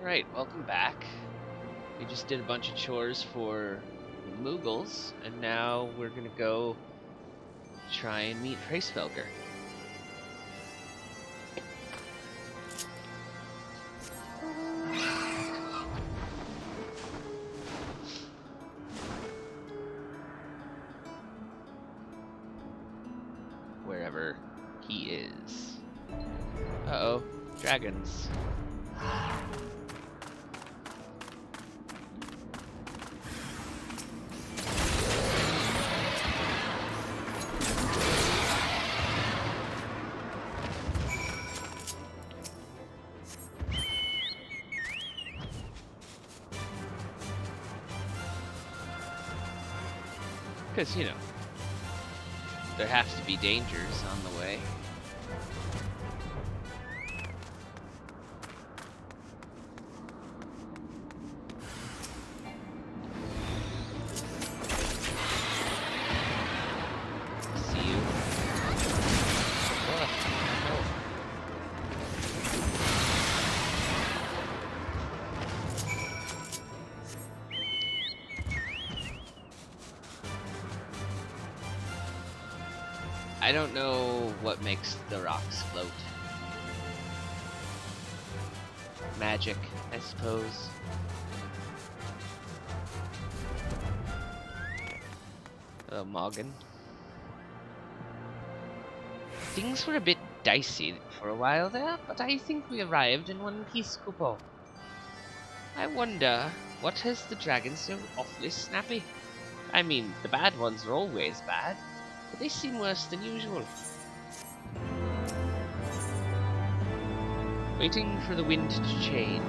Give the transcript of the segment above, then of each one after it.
Right, welcome back. We just did a bunch of chores for the Moogles, and now we're gonna go try and meet Hraesvelgr. Wherever he is. Uh-oh, dragons. Because, you know, there have to be dangers on the way. See you. I don't know what makes the rocks float. Magic, I suppose. Oh, Morgan. Things were a bit dicey for a while there, but I think we arrived in one piece, Kupo. I wonder, what has the dragon so awfully snappy? I mean, the bad ones are always bad, but they seem worse than usual. Waiting for the wind to change.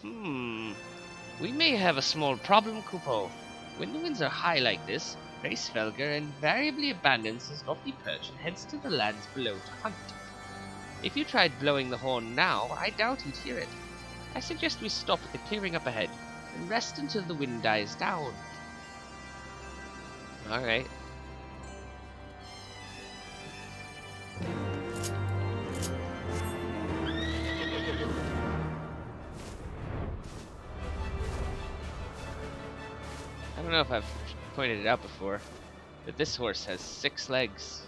We may have a small problem, Kupo. When the winds are high like this, Hraesvelgr invariably abandons his lofty perch and heads to the lands below to hunt. If you tried blowing the horn now, I doubt he'd hear it. I suggest we stop at the clearing up ahead and rest until the wind dies down. Alright. I don't know if I've pointed it out before, but this horse has 6 legs.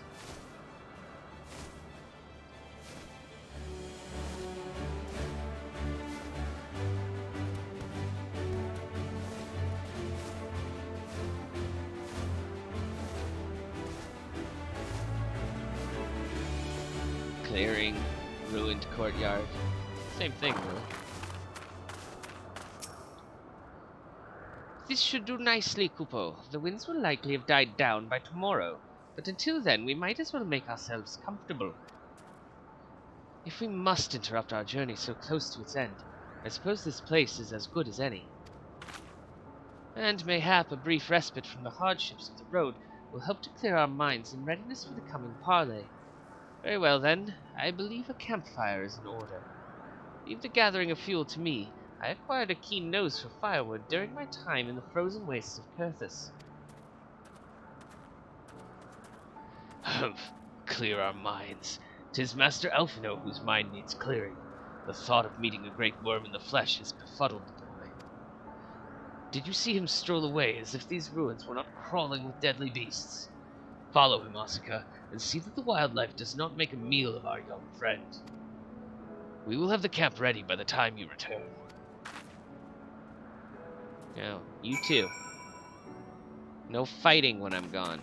Clearing, ruined courtyard. Same thing, really. This should do nicely, Kupo. The winds will likely have died down by tomorrow, but until then we might as well make ourselves comfortable. If we must interrupt our journey so close to its end, I suppose this place is as good as any. And mayhap a brief respite from the hardships of the road will help to clear our minds in readiness for the coming parley. Very well then, I believe a campfire is in order. Leave the gathering of fuel to me. I acquired a keen nose for firewood during my time in the frozen wastes of Kurthus. Humph, clear our minds. 'Tis Master Elfino whose mind needs clearing. The thought of meeting a great worm in the flesh has befuddled the boy. Did you see him stroll away as if these ruins were not crawling with deadly beasts? Follow him, Asuka, and see that the wildlife does not make a meal of our young friend. We will have the camp ready by the time you return. Now, you too. No fighting when I'm gone.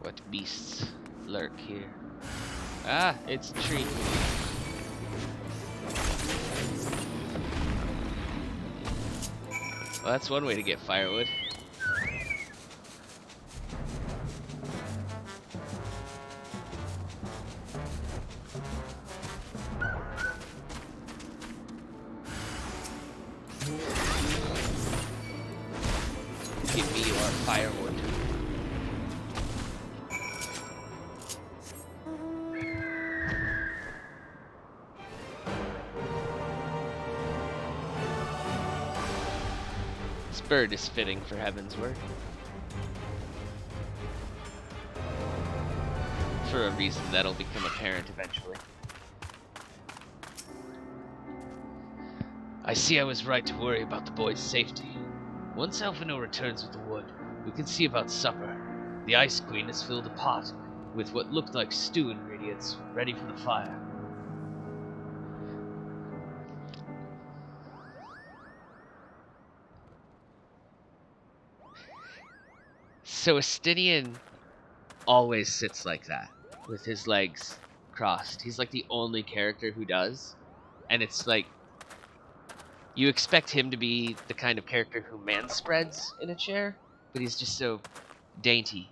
What beasts lurk here? Ah, it's a tree. Well, that's one way to get firewood. Give me your firewood. Bird is fitting for heaven's work. For a reason that'll become apparent eventually. I see I was right to worry about the boy's safety. Once Alphino returns with the wood, we can see about supper. The Ice Queen has filled a pot with what looked like stew ingredients, ready for the fire. So Estinian always sits like that, with his legs crossed. He's like the only character who does. And it's like, you expect him to be the kind of character who manspreads in a chair, but he's just so dainty.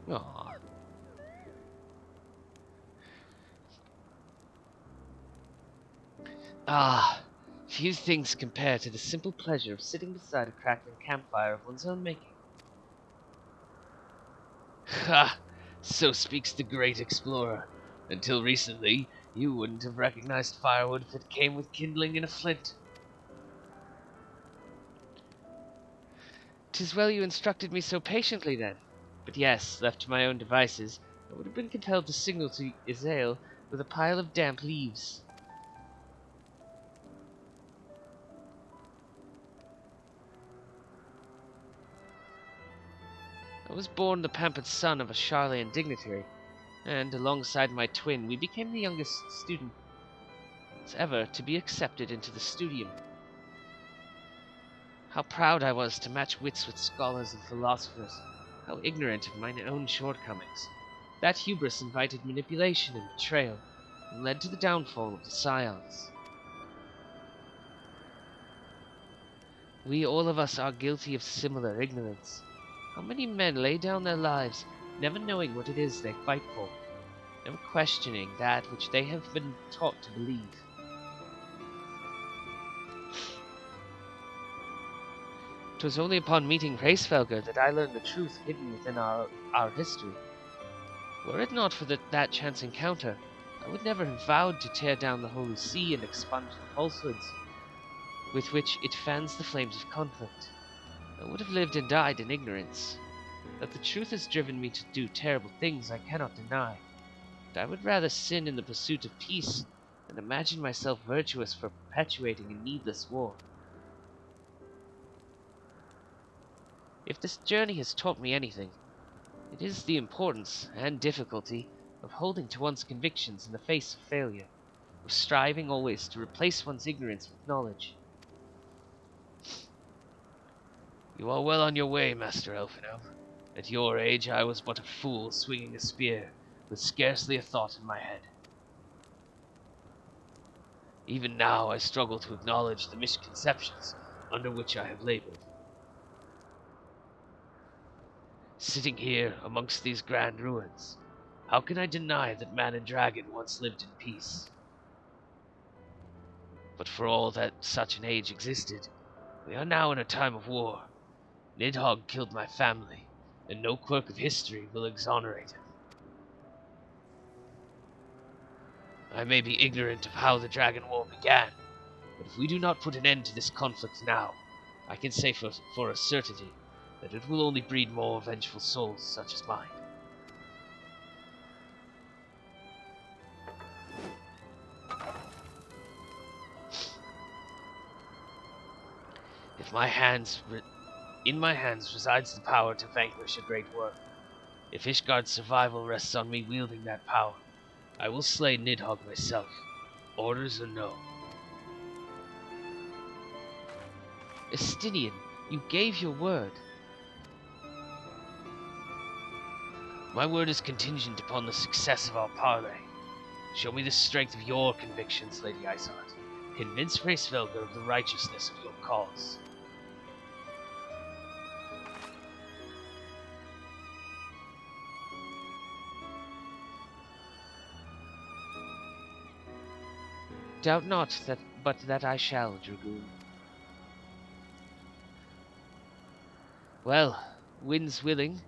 Aww. Ah, few things compare to the simple pleasure of sitting beside a crackling campfire of one's own making. Ha! So speaks the great explorer. Until recently, you wouldn't have recognized firewood if it came with kindling in a flint. 'Tis well you instructed me so patiently then. But yes, left to my own devices, I would have been compelled to signal to Isael with a pile of damp leaves. I was born the pampered son of a Charlean dignitary, and alongside my twin, we became the youngest student ever to be accepted into the studium. How proud I was to match wits with scholars and philosophers, how ignorant of mine own shortcomings. That hubris invited manipulation and betrayal, and led to the downfall of the Scions. We all of us are guilty of similar ignorance. How many men lay down their lives, never knowing what it is they fight for, never questioning that which they have been taught to believe. 'Twas only upon meeting Hraesvelgr that I learned the truth hidden within our history. Were it not for that chance encounter, I would never have vowed to tear down the Holy See and expunge the falsehoods with which it fans the flames of conflict. I would have lived and died in ignorance. That the truth has driven me to do terrible things I cannot deny, but I would rather sin in the pursuit of peace than imagine myself virtuous for perpetuating a needless war. If this journey has taught me anything, it is the importance and difficulty of holding to one's convictions in the face of failure, of striving always to replace one's ignorance with knowledge. You are well on your way, Master Elfino. At your age I was but a fool swinging a spear, with scarcely a thought in my head. Even now I struggle to acknowledge the misconceptions under which I have labored. Sitting here amongst these grand ruins, how can I deny that man and dragon once lived in peace? But for all that such an age existed, we are now in a time of war. Nidhogg killed my family, and no quirk of history will exonerate him. I may be ignorant of how the Dragon War began, but if we do not put an end to this conflict now, I can say for a certainty that it will only breed more vengeful souls such as mine. In my hands resides the power to vanquish a great world. If Ishgard's survival rests on me wielding that power, I will slay Nidhogg myself, orders or no. Estinian, you gave your word. My word is contingent upon the success of our parley. Show me the strength of your convictions, Lady Iceheart. Convince Hraesvelgr of the righteousness of your cause. Doubt not but that I shall, Dragoon. Well, winds willing,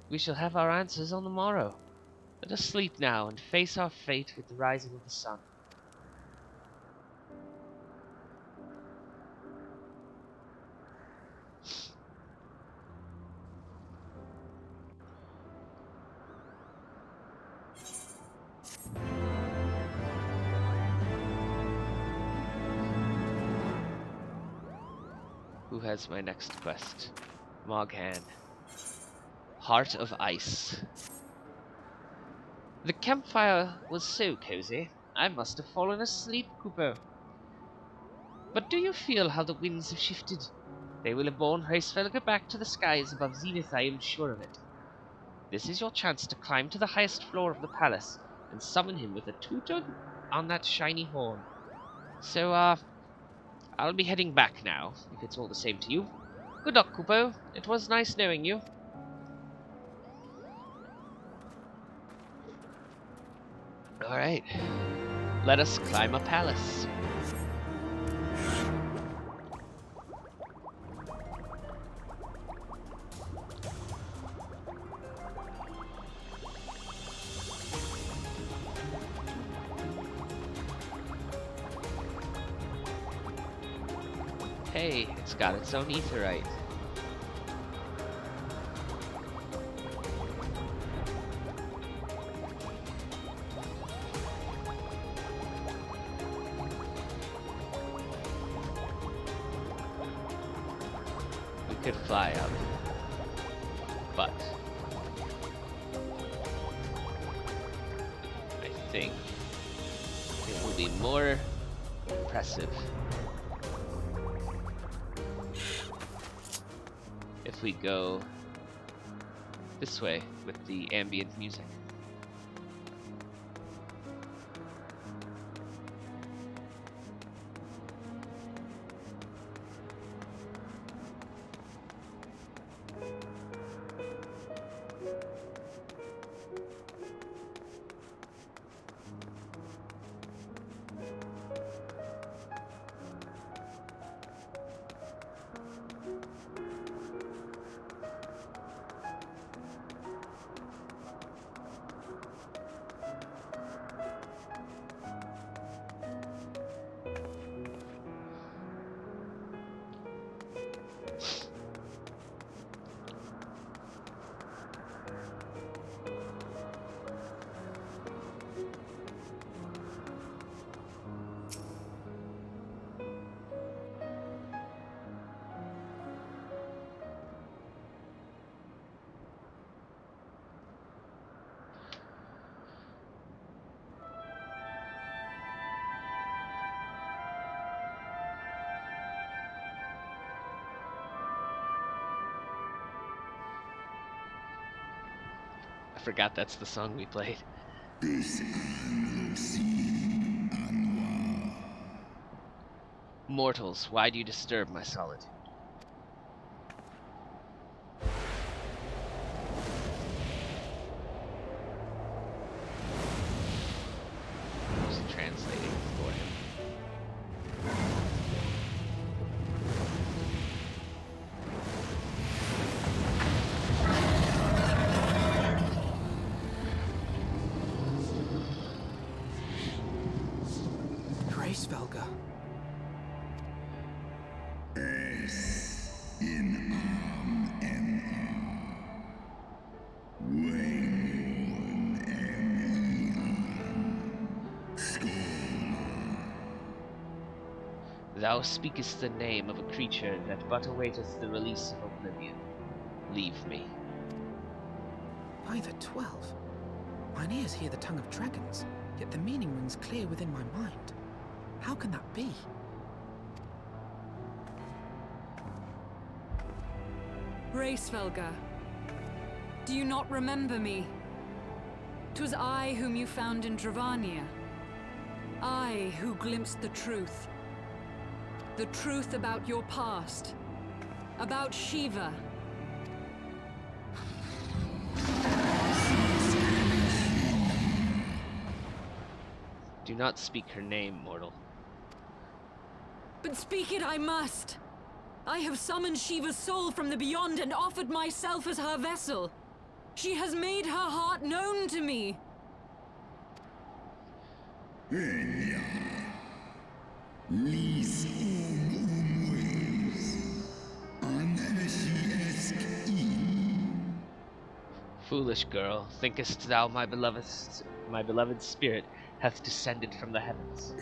we shall have our answers on the morrow. Let us sleep now and face our fate with the rising of the sun. Who has my next quest? Moghan. Heart of Ice. The campfire was so cozy, I must have fallen asleep, Cooper. But do you feel how the winds have shifted? They will have borne Hraesvelgr back to the skies above Zenith, I am sure of it. This is your chance to climb to the highest floor of the palace and summon him with a toot on that shiny horn. So, I'll be heading back now, if it's all the same to you. Good luck, Kupo. It was nice knowing you. Alright. Let us climb a palace. Hey, it's got its own aetheryte. We could fly up, but I think it will be more impressive if we go this way with the ambient music. I forgot that's the song we played. Mortals, why do you disturb my solitude? Just translating for him. Hraesvelgr. Thou speakest the name of a creature that but awaiteth the release of oblivion. Leave me. By the 12. Mine ears hear the tongue of dragons, yet the meaning rings clear within my mind. How can that be? Hraesvelgr, do you not remember me? 'Twas I whom you found in Dravania. I who glimpsed the truth. The truth about your past. About Shiva. Do not speak her name, mortal. but speak it I must. I have summoned Shiva's soul from the beyond and offered myself as her vessel. She has made her heart known to me. Foolish girl, thinkest thou my beloved spirit hath descended from the heavens?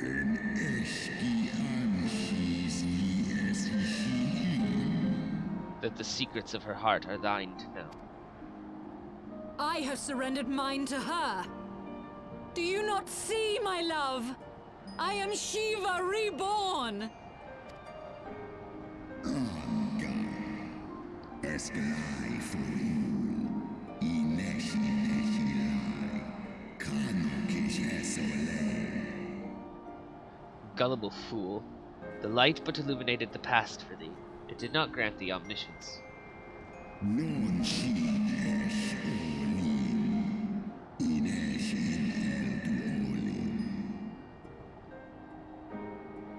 That the secrets of her heart are thine to know. I have surrendered mine to her. Do you not see, my love? I am Shiva reborn. Gullible fool, the light but illuminated the past for thee. It did not grant thee omniscience.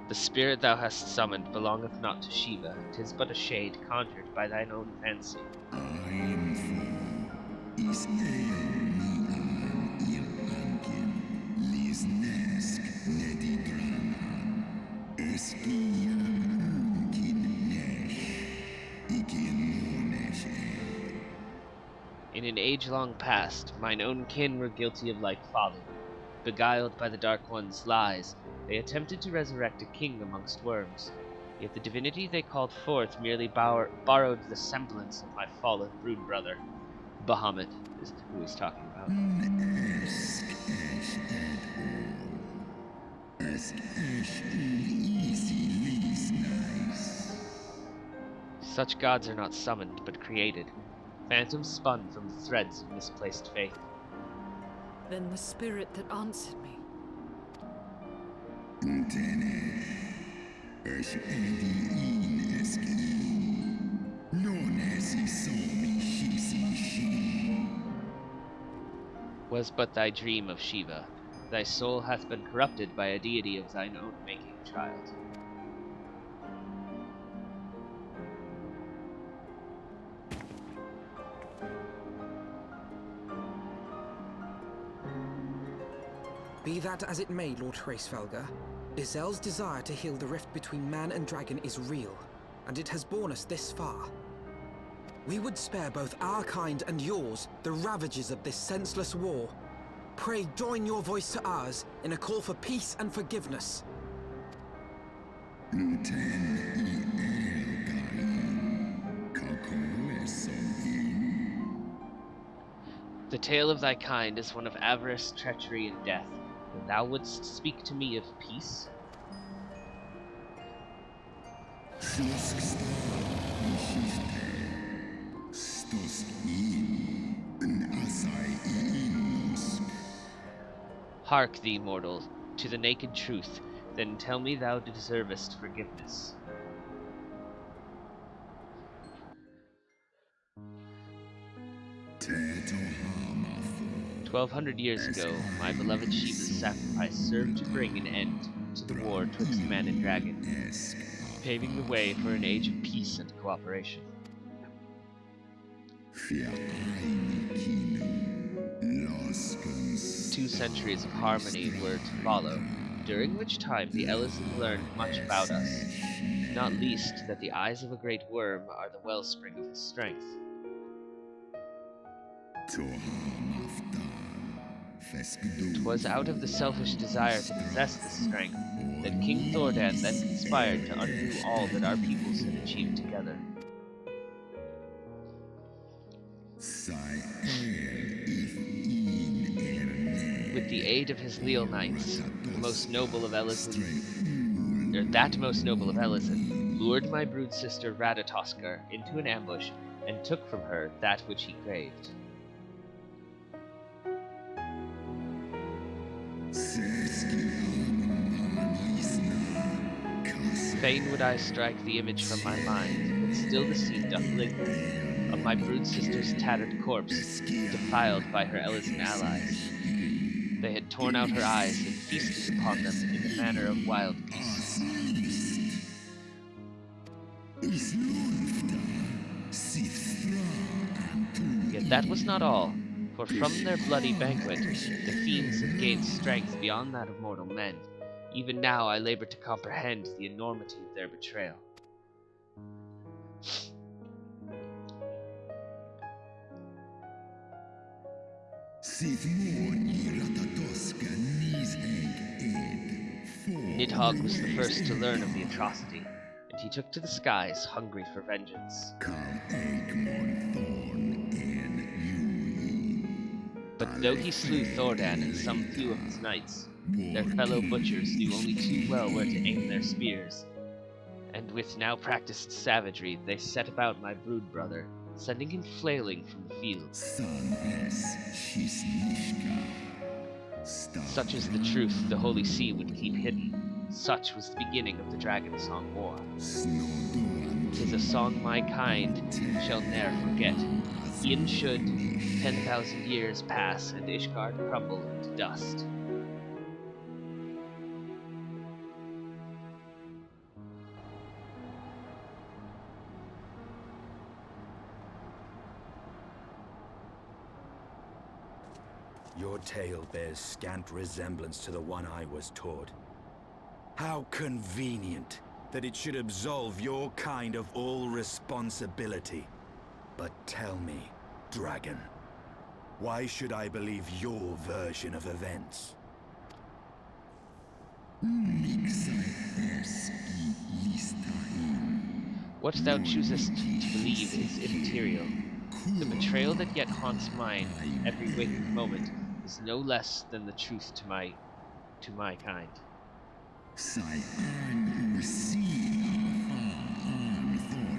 The spirit thou hast summoned belongeth not to Shiva, 'tis but a shade conjured by thine own fancy. In an age-long past, mine own kin were guilty of like folly. Beguiled by the Dark One's lies, they attempted to resurrect a king amongst worms. Yet the divinity they called forth merely borrowed the semblance of my fallen brood brother. Bahamut is who he's talking about. Such gods are not summoned, but created. Phantoms spun from the threads of misplaced faith. Then the spirit that answered me. Was but thy dream of Shiva. Thy soul hath been corrupted by a deity of thine own making, child. Be that as it may, Lord Hraesvelgr, Izel's desire to heal the rift between man and dragon is real, and it has borne us this far. We would spare both our kind and yours the ravages of this senseless war. Pray join your voice to ours in a call for peace and forgiveness. The tale of thy kind is one of avarice, treachery, and death. And thou wouldst speak to me of peace? Hark thee, mortal, to the naked truth, then tell me thou deservest forgiveness. 1200 years ago, my beloved Shiva's sacrifice served to bring an end to the war twixt man and dragon, paving the way for an age of peace and cooperation. 2 centuries of harmony were to follow, during which time the Ellison learned much about us, not least that the eyes of a great worm are the wellspring of his strength. 'Twas out of the selfish desire to possess this strength that King Thordan then conspired to undo all that our peoples had achieved together. With the aid of his Leal Knights, that most noble of Ellison lured my brood sister Radatoskr into an ambush and took from her that which he craved. Fain would I strike the image from my mind, but still the scene doth linger, of my brood sister's tattered corpse, defiled by her Ellison allies. They had torn out her eyes and feasted upon them in the manner of wild beasts. Yet that was not all, for from their bloody banquet, the fiends had gained strength beyond that of mortal men. Even now I labor to comprehend the enormity of their betrayal. Nidhogg was the first to learn of the atrocity, and he took to the skies, hungry for vengeance. But though he slew Thordan and some few of his knights, their fellow butchers knew only too well where to aim their spears, and with now practiced savagery they set about my brood brother, sending him flailing from the field. Such is the truth the Holy See would keep hidden. Such was the beginning of the Dragon Song War. 'Tis a song my kind shall ne'er forget. E'en should 10,000 years pass and Ishgard crumble into dust. Your tale bears scant resemblance to the one I was taught. How convenient that it should absolve your kind of all responsibility. But tell me, Dragon, why should I believe your version of events? What thou choosest to believe is immaterial. The betrayal that yet haunts mine every waking moment is no less than the truth to my kind.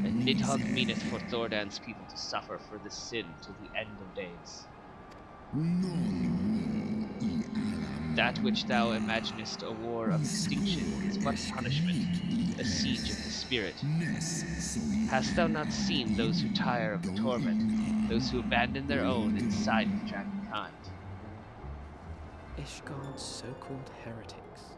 And Nidhogg meaneth for Thordan's people to suffer for this sin till the end of days. That which thou imaginest a war of extinction is but punishment, a siege of the spirit. Hast thou not seen those who tire of torment, those who abandon their own inside of dragonkind? Ishgard's so-called heretics.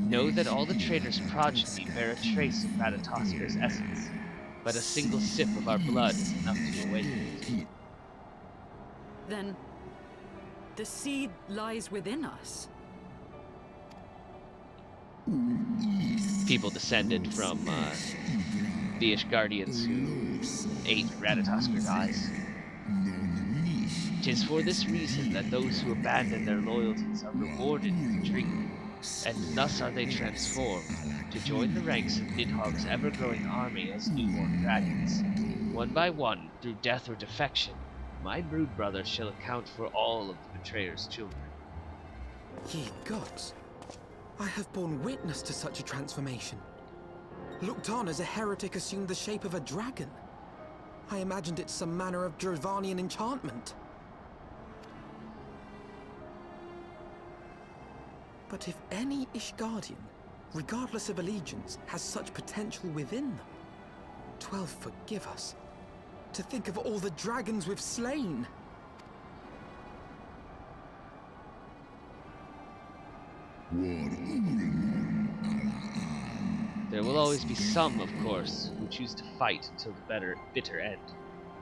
Know that all the traitors' progeny bear a trace of Radataskar's essence, but a single sip of our blood is enough to awaken it. Then, the seed lies within us. People descended from the Ishgardians who ate Radataskar's eyes. 'Tis for this reason that those who abandon their loyalties are rewarded with drink, and thus are they transformed to join the ranks of Nidhogg's ever-growing army as newborn dragons. One by one, through death or defection, my brood brother shall account for all of the betrayer's children. Ye gods, I have borne witness to such a transformation. Looked on as a heretic assumed the shape of a dragon. I imagined it some manner of Dravanian enchantment. But if any Ishgardian, regardless of allegiance, has such potential within them, 12 forgive us. To think of all the dragons we've slain! There will always be some, of course, who choose to fight until the bitter end,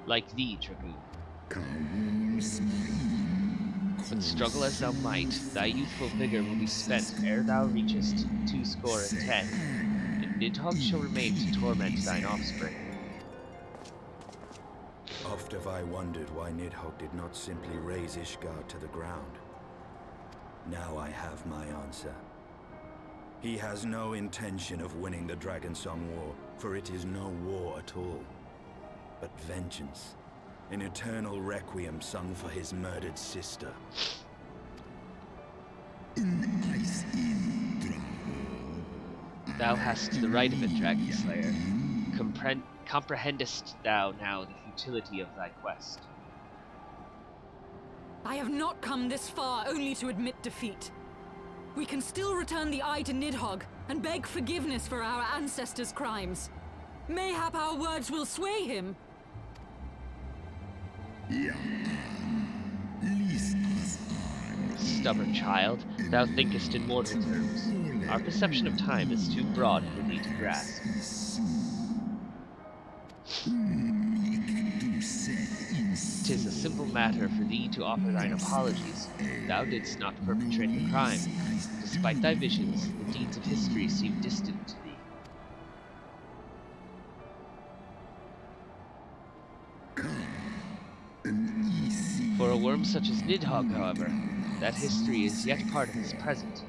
like thee, Dragoon. But struggle as thou might, thy youthful vigor will be spent ere thou reachest 210, and Nidhogg shall remain to torment thine offspring. Oft have I wondered why Nidhogg did not simply raze Ishgard to the ground. Now I have my answer. He has no intention of winning the Dragonsong War, for it is no war at all, but vengeance. An eternal requiem sung for his murdered sister. Thou hast the right of it, Dragon Slayer. Comprehendest thou now the futility of thy quest? I have not come this far only to admit defeat. We can still return the eye to Nidhogg and beg forgiveness for our ancestors' crimes. Mayhap our words will sway him. stubborn child, thou thinkest in mortal terms. Our perception of time is too broad for thee to grasp. 'Tis a simple matter for thee to offer thine apologies. Thou didst not perpetrate the crime. Despite thy visions, the deeds of history seem distant to thee. For a worm such as Nidhogg, however, that history is yet part of his present,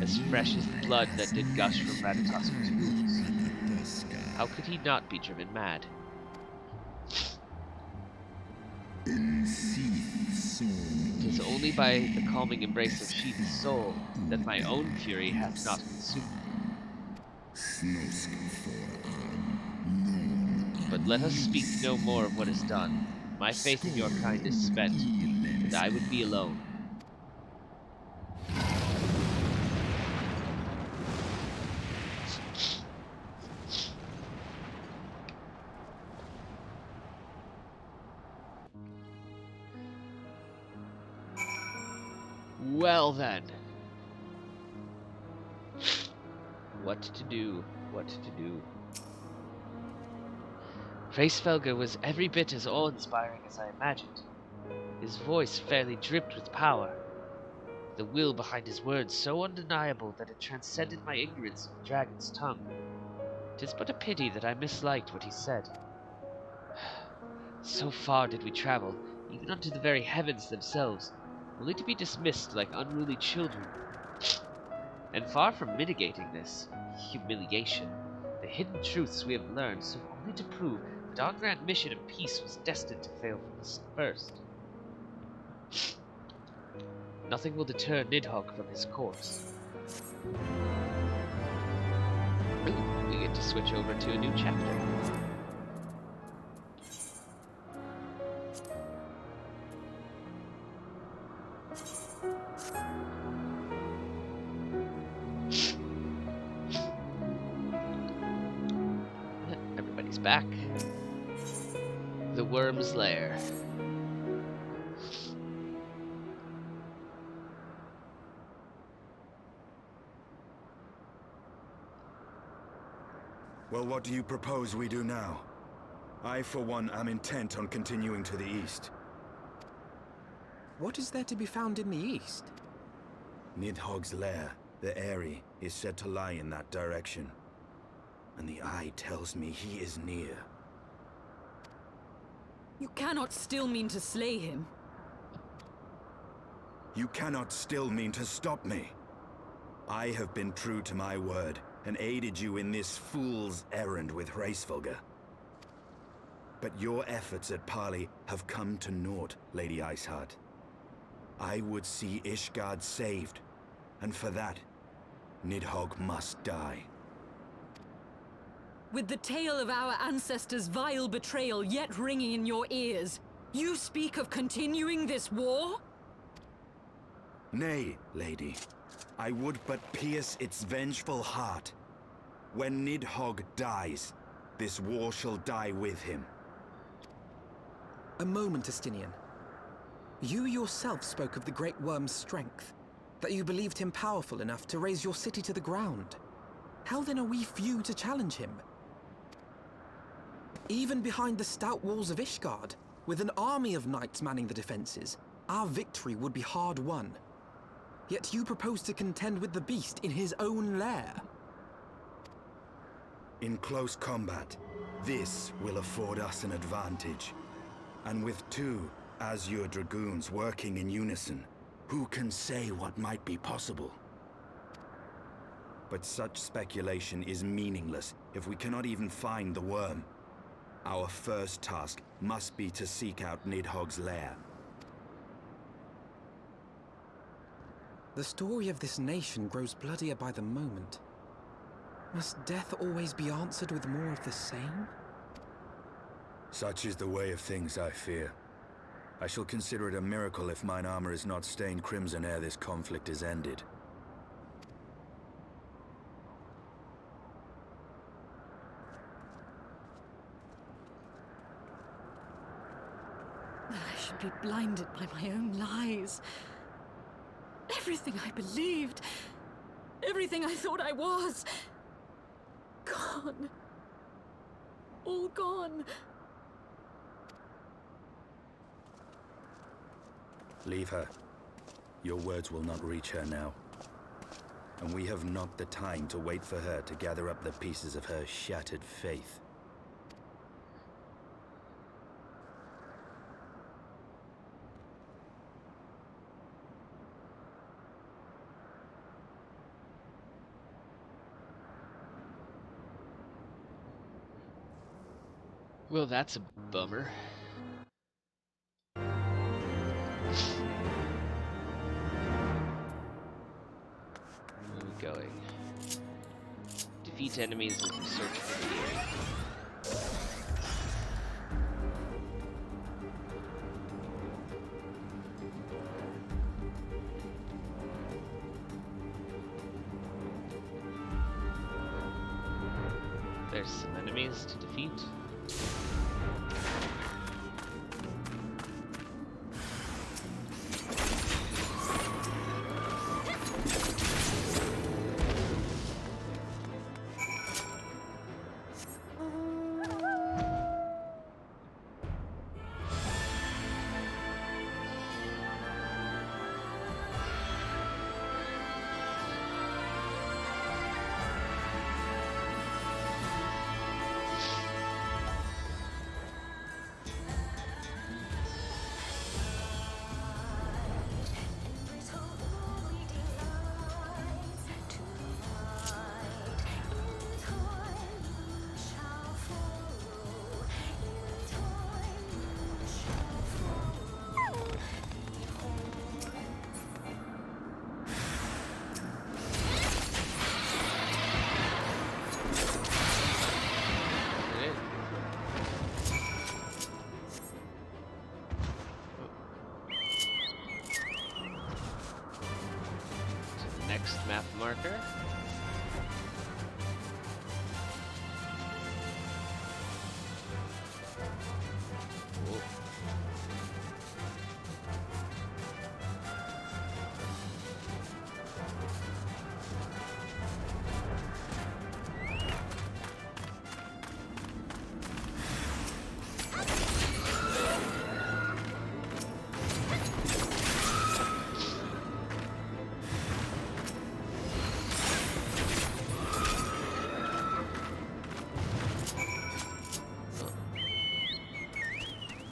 as fresh as the blood that did gush from Ratatosk's wounds. How could he not be driven mad? 'Tis only by the calming embrace of Sheath's soul that my own fury hath not consumed me. But let us speak no more of what is done. My faith in your kind is spent, and I would be alone. Well then. What to do? What to do? Hraesvelgr was every bit as awe-inspiring as I imagined. His voice fairly dripped with power. The will behind his words so undeniable that it transcended my ignorance of the dragon's tongue. 'Tis but a pity that I misliked what he said. So far did we travel, even unto the very heavens themselves, only to be dismissed like unruly children. And far from mitigating this humiliation, the hidden truths we have learned serve only to prove that our grand mission of peace was destined to fail from the first. Nothing will deter Nidhogg from his course. Ooh, we get to switch over to a new chapter. Everybody's back. The Worm's Lair. Well, what do you propose we do now? I, for one, am intent on continuing to the east. What is there to be found in the east? Nidhogg's lair, the Eyrie, is said to lie in that direction. And the eye tells me he is near. You cannot still mean to slay him. You cannot still mean to stop me. I have been true to my word, and aided you in this fool's errand with Hraesvelgr. But your efforts at parley have come to naught, Lady Iceheart. I would see Ishgard saved, and for that, Nidhogg must die. With the tale of our ancestors' vile betrayal yet ringing in your ears, you speak of continuing this war? Nay, lady. I would but pierce its vengeful heart. When Nidhogg dies, this war shall die with him. A moment, Estinian. You yourself spoke of the Great Worm's strength, that you believed him powerful enough to raise your city to the ground. How then are we few to challenge him? Even behind the stout walls of Ishgard, with an army of knights manning the defenses, our victory would be hard won. Yet you propose to contend with the beast in his own lair. In close combat, this will afford us an advantage. And with two Azure Dragoons working in unison, who can say what might be possible? But such speculation is meaningless if we cannot even find the worm. Our first task must be to seek out Nidhogg's lair. The story of this nation grows bloodier by the moment. Must death always be answered with more of the same? Such is the way of things, I fear. I shall consider it a miracle if mine armor is not stained crimson ere this conflict is ended. That I should be blinded by my own lies. Everything I believed, everything I thought I was, gone. All gone. Leave her. Your words will not reach her now. And we have not the time to wait for her to gather up the pieces of her shattered faith. Well, that's a bummer. Where are we going? Defeat enemies as you search for the Eerie. There's some enemies to defeat. Next map marker. Whoa.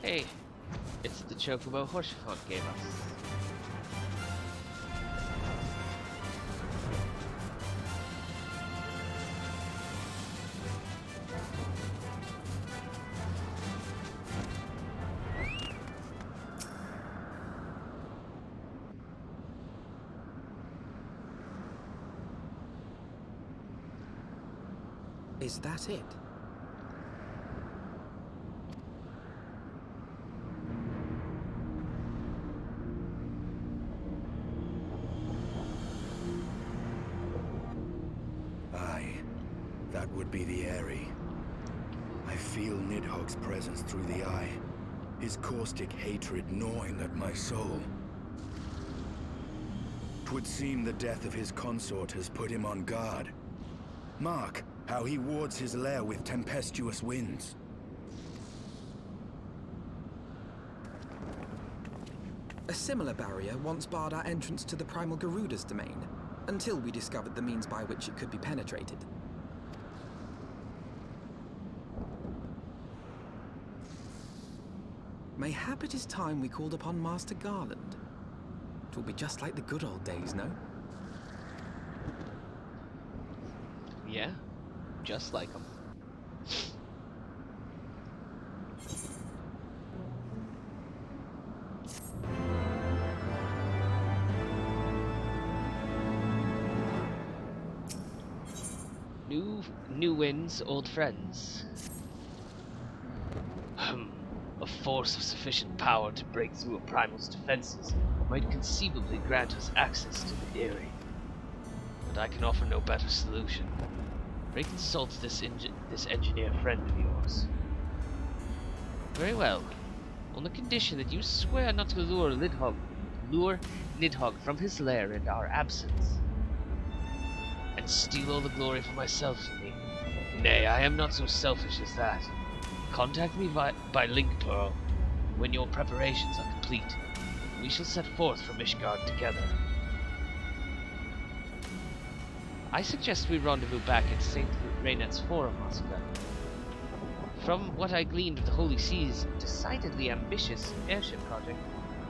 Hey, it's the Chocobo Horsefont gave us. Is that it? That would be the Eyrie. I feel Nidhogg's presence through the eye, his caustic hatred gnawing at my soul. 'Twould seem the death of his consort has put him on guard. Mark how he wards his lair with tempestuous winds. A similar barrier once barred our entrance to the Primal Garuda's domain, until we discovered the means by which it could be penetrated. Mayhap it is time we called upon Master Garland. It will be just like the good old days, no? Yeah, just like them. New wins, old friends. A force of sufficient power to break through a primal's defenses might conceivably grant us access to the Eyrie. But I can offer no better solution. Pray consult this engineer friend of yours. Very well. On the condition that you swear not to lure Lidhogg lure Nidhogg from his lair in our absence. And steal all the glory for myself, you mean? Nay, I am not so selfish as that. Contact me by link pearl when your preparations are complete. We shall set forth from Ishgard together. I suggest we rendezvous back at St. Raynet's Forum, Oscar. From what I gleaned of the Holy Sea's decidedly ambitious airship project,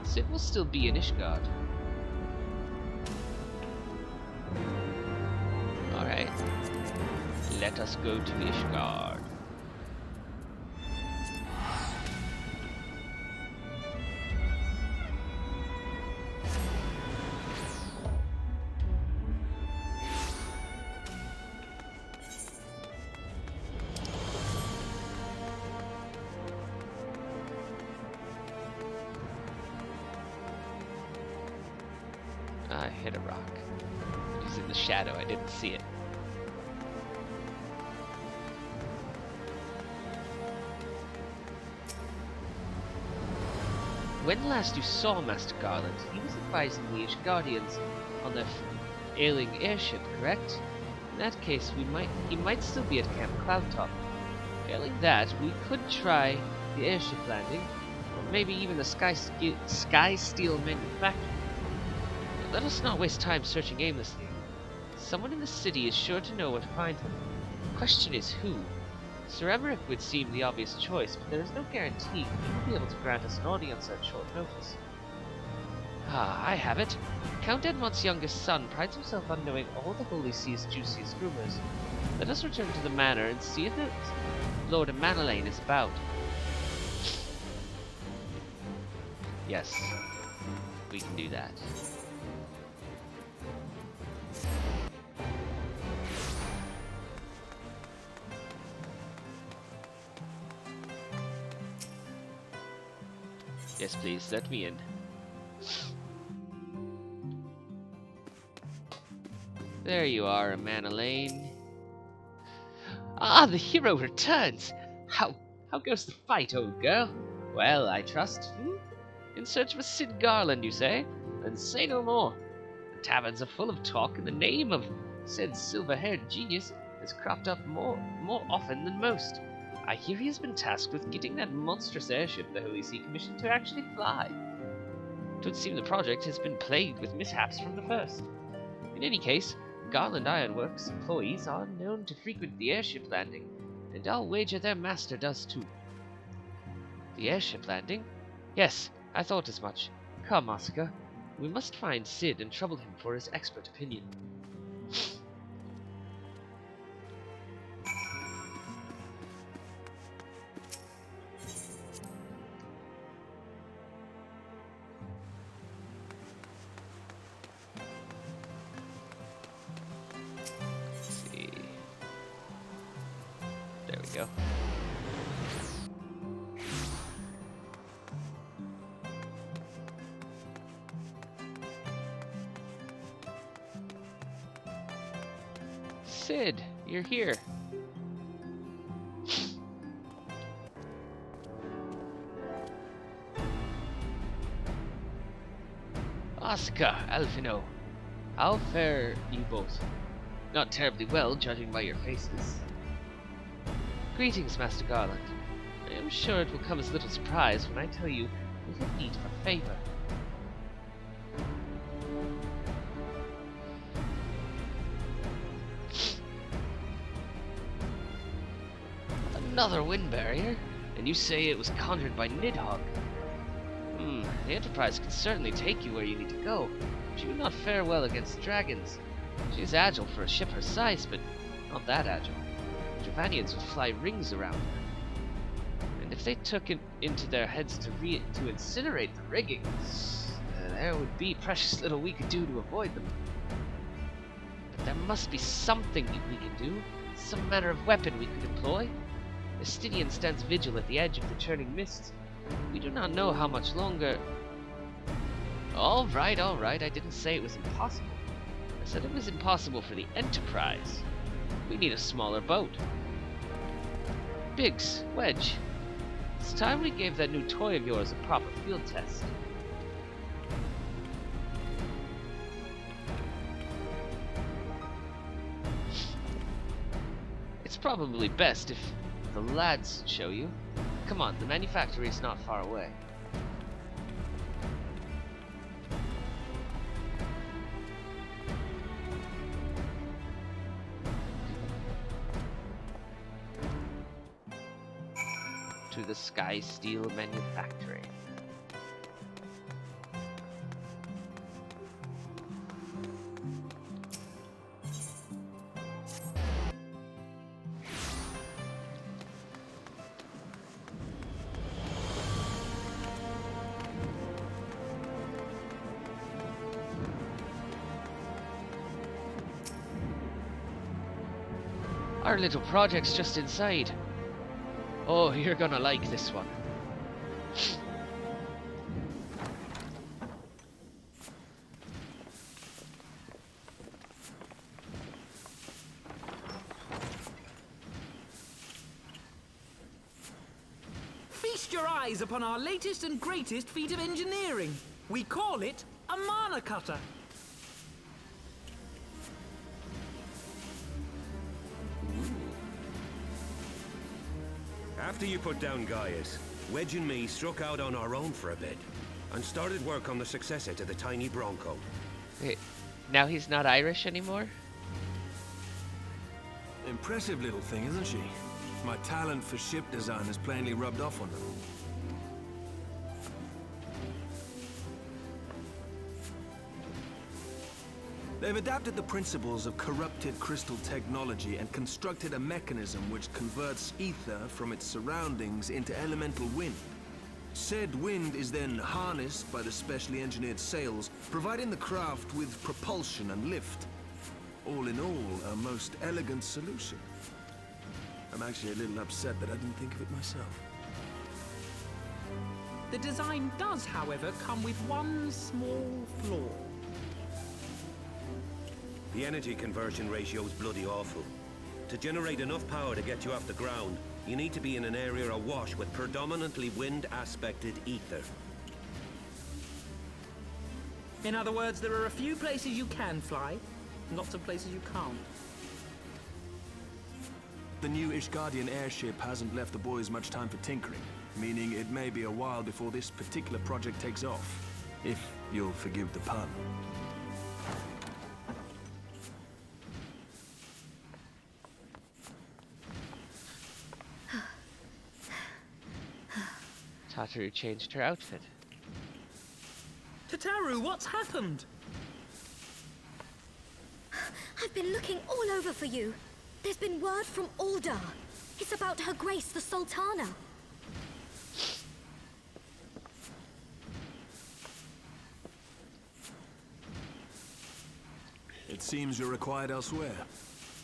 Cid will still be in Ishgard. Alright. Let us go to Ishgard. I hit a rock. It was in the shadow, I didn't see it. When last you saw Master Garland, he was advising the Ishgardians on their ailing airship, correct? In that case, he might still be at Camp Cloudtop. Failing that, we could try the airship landing, or maybe even the Sky Steel manufactory. But let us not waste time searching aimlessly. Someone in the city is sure to know where to find him. The question is who? Sir Emmerich would seem the obvious choice, but there is no guarantee he will be able to grant us an audience at short notice. Ah, I have it. Count Edmont's youngest son prides himself on knowing all the Holy Sea's juiciest rumors. Let us return to the manor and see if Lord Manalaine is about. Yes, we can do that. Yes, please, let me in. There you are, Manalaine. Ah, the hero returns! How goes the fight, old girl? Well, I trust. In search of a Cid Garland, you say? Then say no more. The taverns are full of talk, and the name of said silver-haired genius has cropped up more often than most. I hear he has been tasked with getting that monstrous airship the Holy See commissioned to actually fly. It would seem the project has been plagued with mishaps from the first. In any case, Garland Ironworks employees are known to frequent the airship landing, and I'll wager their master does too. The airship landing? Yes, I thought as much. Come, Oscar. We must find Cid and trouble him for his expert opinion. Go. Cid, you're here. Oscar, Alfino, how fare you both? Not terribly well, judging by your faces. Greetings, Master Garland. I am sure it will come as little surprise when I tell you we have need for a favor. Another wind barrier? And you say it was conjured by Nidhogg? The Enterprise can certainly take you where you need to go. She would not fare well against dragons. She is agile for a ship her size, but not that agile. Dravanians would fly rings around her. And if they took it into their heads to incinerate the rigging, there would be precious little we could do to avoid them. But there must be something we can do, some manner of weapon we could employ. The Stydian stands vigil at the edge of the churning mists. We do not know how much longer. All right, I didn't say it was impossible. I said it was impossible for the Enterprise. We need a smaller boat. Biggs, Wedge. It's time we gave that new toy of yours a proper field test. It's probably best if the lads show you. Come on, the manufactory is not far away. To the Sky Steel Manufactory. Our little project's just inside. Oh, you're gonna like this one. Feast your eyes upon our latest and greatest feat of engineering. We call it a mana cutter. After you put down Gaius, Wedge and me struck out on our own for a bit, and started work on the successor to the tiny Bronco. Wait, now he's not Irish anymore? Impressive little thing, isn't she? My talent for ship design has plainly rubbed off on her. They've adapted the principles of corrupted crystal technology and constructed a mechanism which converts ether from its surroundings into elemental wind. Said wind is then harnessed by the specially engineered sails, providing the craft with propulsion and lift. All in all, a most elegant solution. I'm actually a little upset that I didn't think of it myself. The design does, however, come with one small flaw. The energy conversion ratio's bloody awful. To generate enough power to get you off the ground, you need to be in an area awash with predominantly wind-aspected ether. In other words, there are a few places you can fly, lots of places you can't. The new Ishgardian airship hasn't left the boys much time for tinkering, meaning it may be a while before this particular project takes off. If you'll forgive the pun. Tataru changed her outfit. Tataru, what's happened? I've been looking all over for you. There's been word from Aldar. It's about Her Grace the Sultana. It seems you're required elsewhere.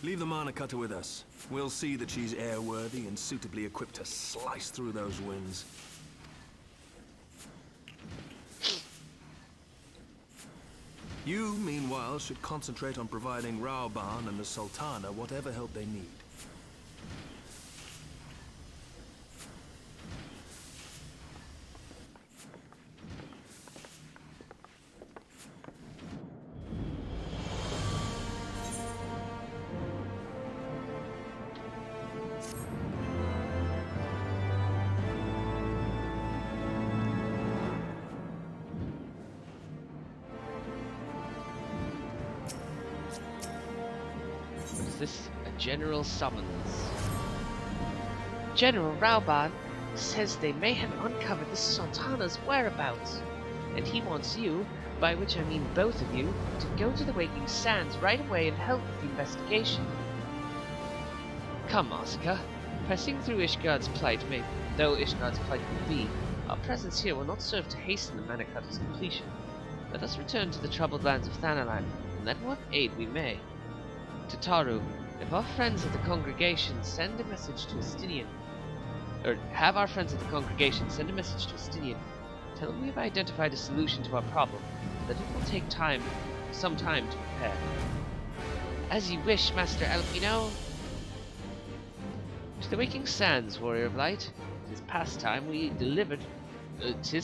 Leave the mana cutter with us. We'll see that she's airworthy and suitably equipped to slice through those winds. You, meanwhile, should concentrate on providing Rauban and the Sultana whatever help they need. Is this a general summons? General Rauban says they may have uncovered the Sultana's whereabouts, and he wants you, by which I mean both of you, to go to the Waking Sands right away and help with the investigation. Come, Asuka. Pressing through Ishgard's plight though Ishgard's plight will be, our presence here will not serve to hasten the Manacutter's completion. Let us return to the troubled lands of Thanalan, and lend what aid we may. Tataru, if our friends of the congregation send a message to Estinian, or have our friends of the congregation send a message to Estinian, tell them we have identified a solution to our problem, that it will take some time to prepare. As you wish, Master Alpino. To the Waking Sands, Warrior of Light. 'Tis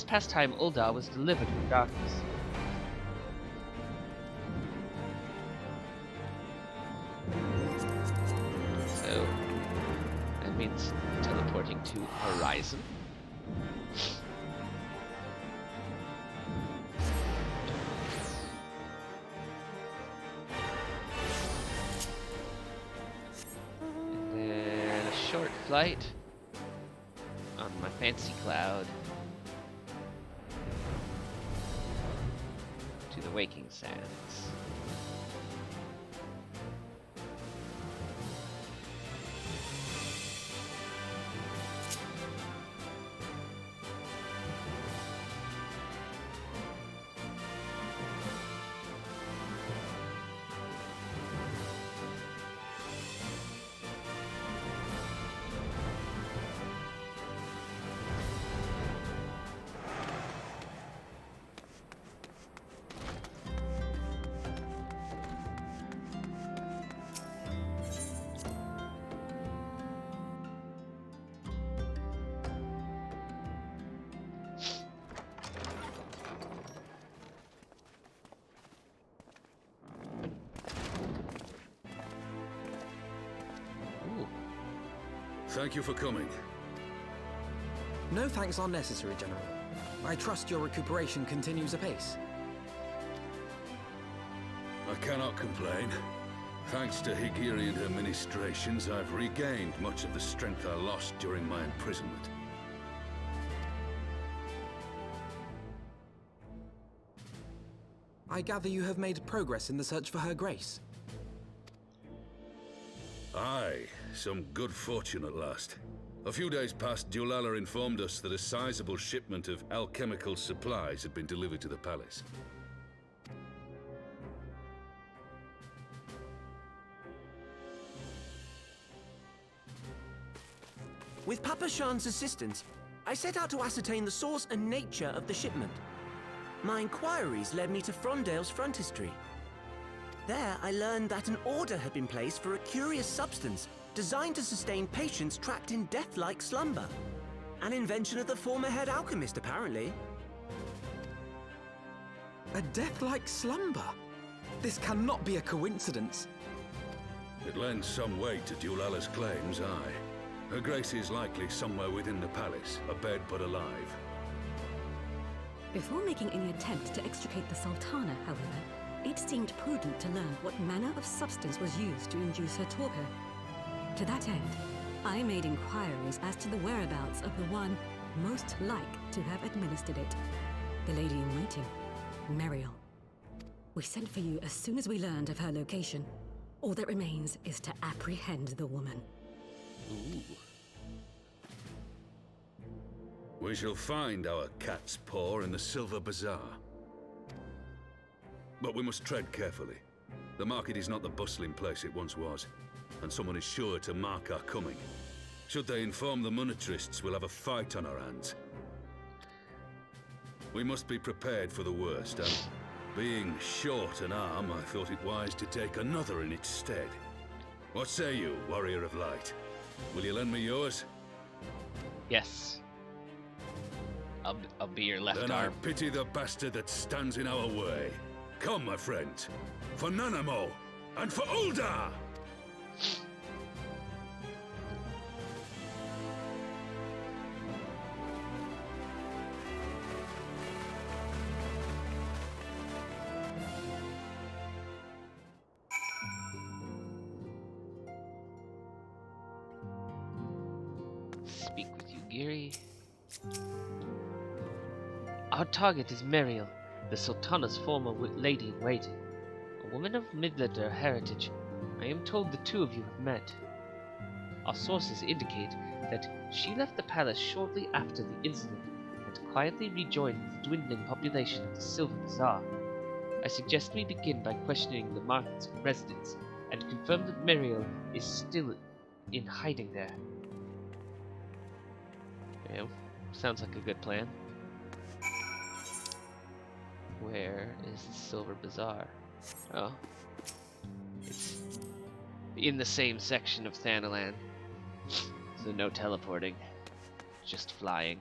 past time Uldar was delivered from darkness. So, means teleporting to Horizon. And then a short flight on my fancy cloud to the Waking Sands. Thank you for coming. No thanks are necessary, General. I trust your recuperation continues apace. I cannot complain. Thanks to Higiri and her ministrations, I've regained much of the strength I lost during my imprisonment. I gather you have made progress in the search for Her Grace. Aye, some good fortune at last. A few days past, Dulala informed us that a sizable shipment of alchemical supplies had been delivered to the palace. With Papa Shan's assistance, I set out to ascertain the source and nature of the shipment. My inquiries led me to Frondale's frontistery. There, I learned that an order had been placed for a curious substance designed to sustain patients trapped in death-like slumber. An invention of the former head alchemist, apparently. A death-like slumber? This cannot be a coincidence. It lends some weight to Dulala's claims, aye. Her Grace is likely somewhere within the palace, abed but alive. Before making any attempt to extricate the Sultana, however, it seemed prudent to learn what manner of substance was used to induce her torpor. To that end, I made inquiries as to the whereabouts of the one most like to have administered it. The lady in waiting, Meriel. We sent for you as soon as we learned of her location. All that remains is to apprehend the woman. Ooh. We shall find our cat's paw in the Silver Bazaar. But we must tread carefully. The market is not the bustling place it once was, and someone is sure to mark our coming. Should they inform the monetarists, we'll have a fight on our hands. We must be prepared for the worst, and being short an arm, I thought it wise to take another in its stead. What say you, Warrior of Light? Will you lend me yours? Yes. I'll be your left Then arm. I pity the bastard that stands in our way. Come, my friend. For Nanamo, and for Uldar! Speak with you, Giri. Our target is Meriel, the Sultana's former lady-in-waiting. A woman of Midlander heritage. I am told the two of you have met. Our sources indicate that she left the palace shortly after the incident and quietly rejoined the dwindling population of the Silver Bazaar. I suggest we begin by questioning the market's residents and confirm that Meriel is still in hiding there. Yeah, sounds like a good plan. Where is the Silver Bazaar? Oh. It's in the same section of Thanalan. So no teleporting. Just flying.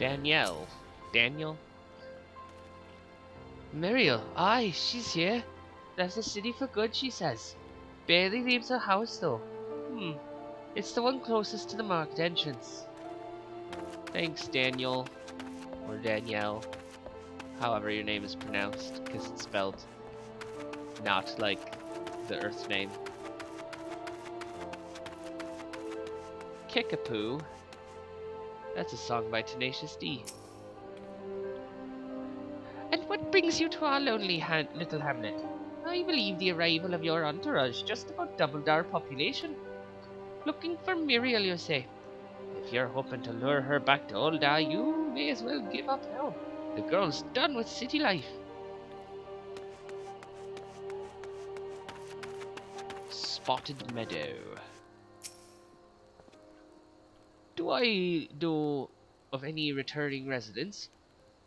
Danielle. Daniel? Muriel. Aye, she's here. Left the city for good, she says. Barely leaves her house, though. It's the one closest to the market entrance. Thanks, Daniel. Or Danielle. However your name is pronounced, because it's spelled not like the Earth name. Kickapoo. That's a song by Tenacious D. And what brings you to our lonely little hamlet? I believe the arrival of your entourage just about doubled our population. Looking for Muriel, you say? If you're hoping to lure her back to Ul'dah, you may as well give up now. The girl's done with city life. Spotted Meadow. Do I know of any returning residents?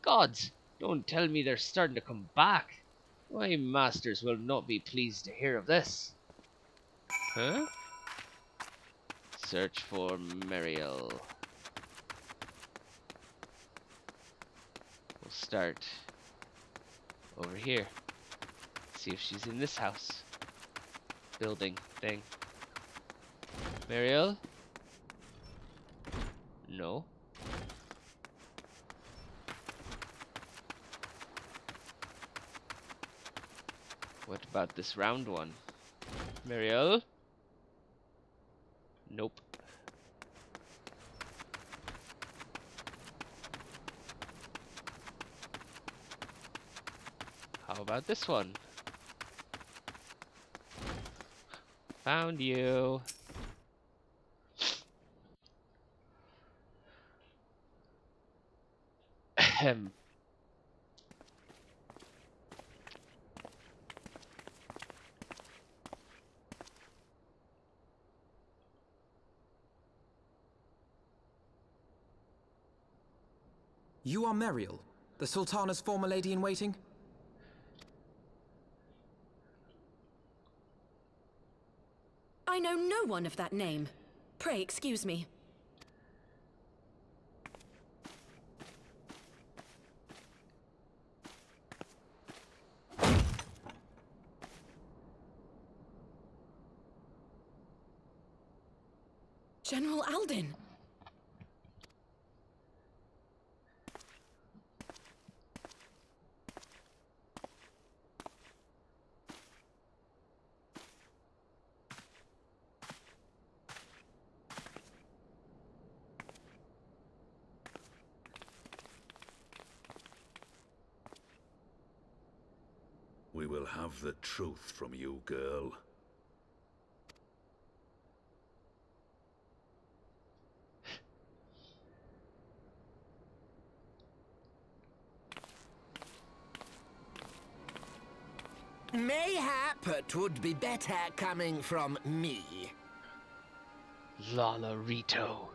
Gods, don't tell me they're starting to come back. My masters will not be pleased to hear of this. Huh? Search for Muriel. We'll start over here. See if she's in this house. Building thing. Muriel? No. What about this round one? Muriel? Nope. How about this one? Found you. Ahem. You are Muriel, the Sultana's former lady-in-waiting? I know no one of that name. Pray excuse me. General Alden! We will have the truth from you, girl. Mayhap it would be better coming from me. Lalarito.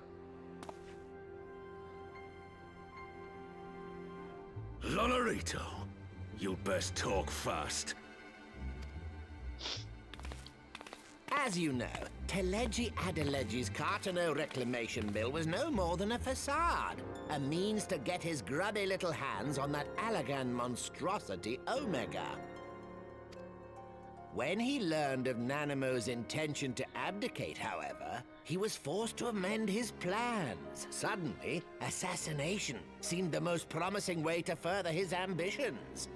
Lolarito, you'd best talk fast. As you know, Teleji Adeleji's Cartano reclamation bill was no more than a facade. A means to get his grubby little hands on that Allagan monstrosity Omega. When he learned of Nanamo's intention to abdicate, however, he was forced to amend his plans. Suddenly, assassination seemed the most promising way to further his ambitions.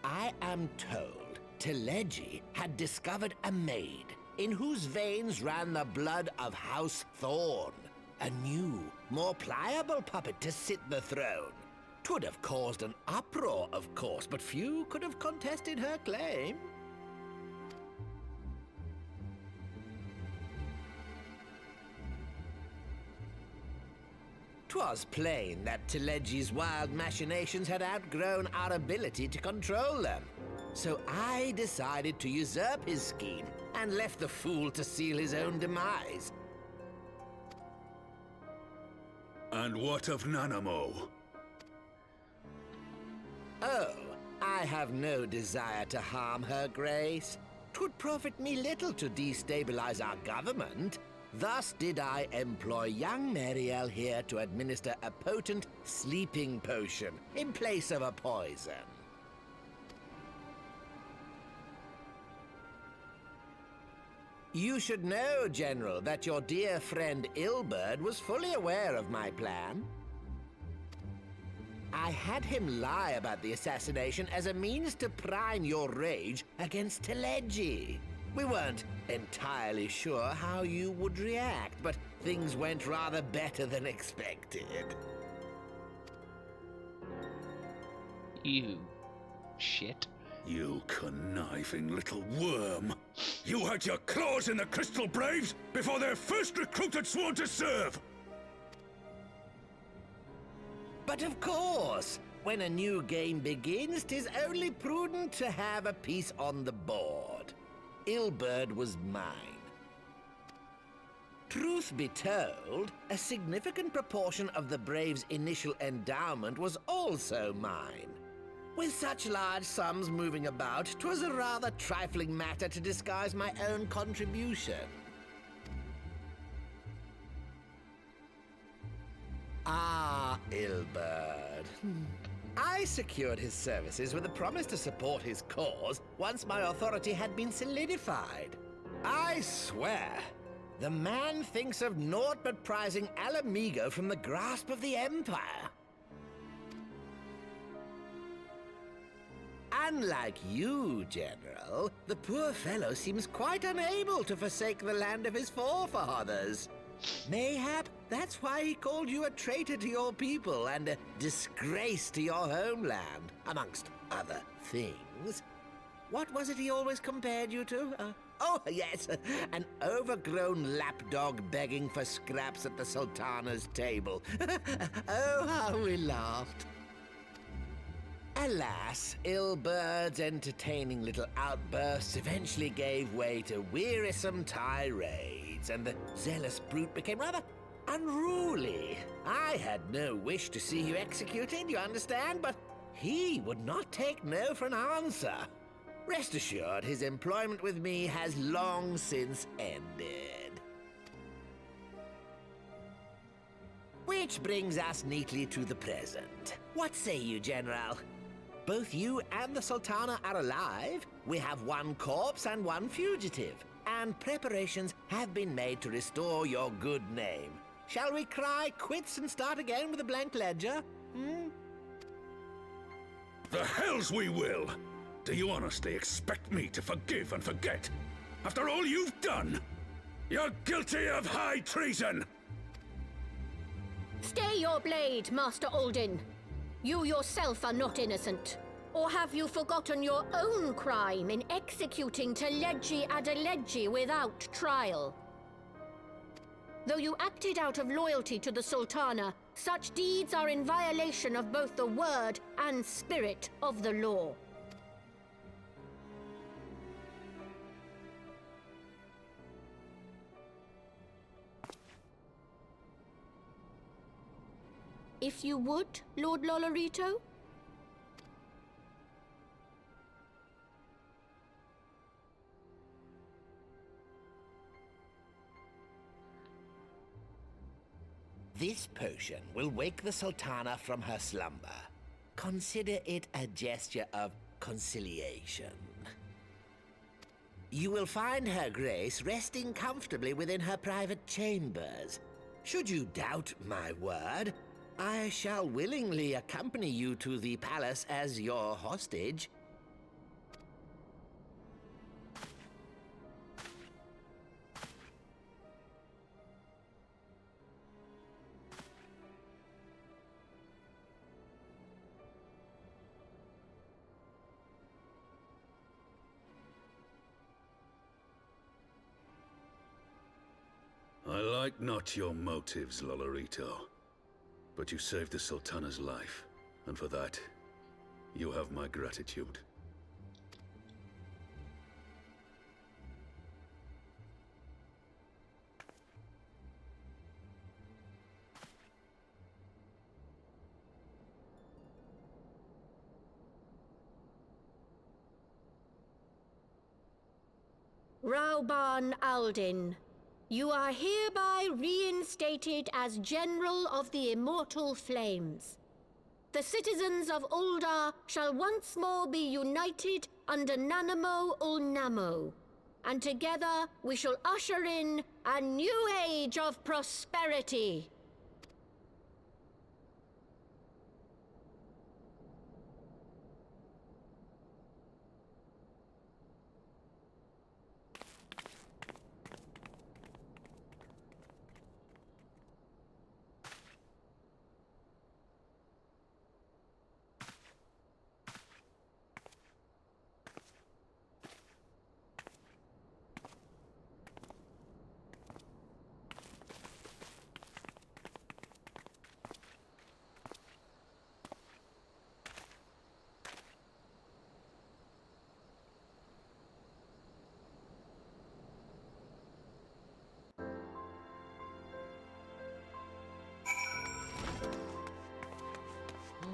I am told Teleji had discovered a maid in whose veins ran the blood of House Thorn. A new, more pliable puppet to sit the throne. 'Twould have caused an uproar, of course, but few could have contested her claim. 'Twas plain that Teleji's wild machinations had outgrown our ability to control them. So I decided to usurp his scheme and left the fool to seal his own demise. And what of Nanamo? Oh, I have no desire to harm her grace. 'Twould profit me little to destabilize our government. Thus did I employ young Mariel here to administer a potent sleeping potion in place of a poison. You should know, General, that your dear friend Ilberd was fully aware of my plan. I had him lie about the assassination as a means to prime your rage against Teleji. We weren't entirely sure how you would react, but things went rather better than expected. You shit. You conniving little worm! You had your claws in the Crystal Braves before their first recruit had sworn to serve! But of course, when a new game begins, 'tis only prudent to have a piece on the board. Ilberd was mine. Truth be told, a significant proportion of the Braves' initial endowment was also mine. With such large sums moving about, 'twas a rather trifling matter to disguise my own contribution. Ah, Ilberd. I secured his services with a promise to support his cause once my authority had been solidified. I swear, the man thinks of naught but prizing Alamigo from the grasp of the Empire. Unlike you, General, the poor fellow seems quite unable to forsake the land of his forefathers. Mayhap that's why he called you a traitor to your people and a disgrace to your homeland, amongst other things. What was it he always compared you to? Oh, yes, an overgrown lapdog begging for scraps at the Sultana's table. Oh, how we laughed. Alas, Ilberd's entertaining little outbursts eventually gave way to wearisome tirades, and the zealous brute became rather unruly. I had no wish to see you executed, you understand, but he would not take no for an answer. Rest assured, his employment with me has long since ended. Which brings us neatly to the present. What say you, General? Both you and the Sultana are alive. We have one corpse and one fugitive, and preparations have been made to restore your good name. Shall we cry quits and start again with a blank ledger? The hells we will! Do you honestly expect me to forgive and forget? After all you've done? You're guilty of high treason! Stay your blade, Master Alden. You yourself are not innocent. Or have you forgotten your own crime in executing Teleji Adeleji without trial? Though you acted out of loyalty to the Sultana, such deeds are in violation of both the word and spirit of the law. If you would, Lord Lolorito? This potion will wake the Sultana from her slumber. Consider it a gesture of conciliation. You will find Her Grace resting comfortably within her private chambers. Should you doubt my word, I shall willingly accompany you to the palace as your hostage. I like not your motives, Lolorito. But you saved the Sultana's life, and for that, you have my gratitude. Rauban Aldin, You are hereby reinstated as General of the Immortal Flames. The citizens of Uldar shall once more be united under Nanamo Ulnamo, and together we shall usher in a new age of prosperity.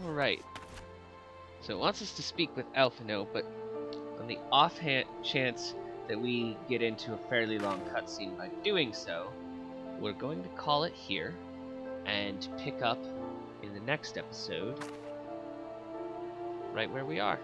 Alright. So it wants us to speak with Elfino, but on the offhand chance that we get into a fairly long cutscene by doing so, we're going to call it here and pick up in the next episode right where we are.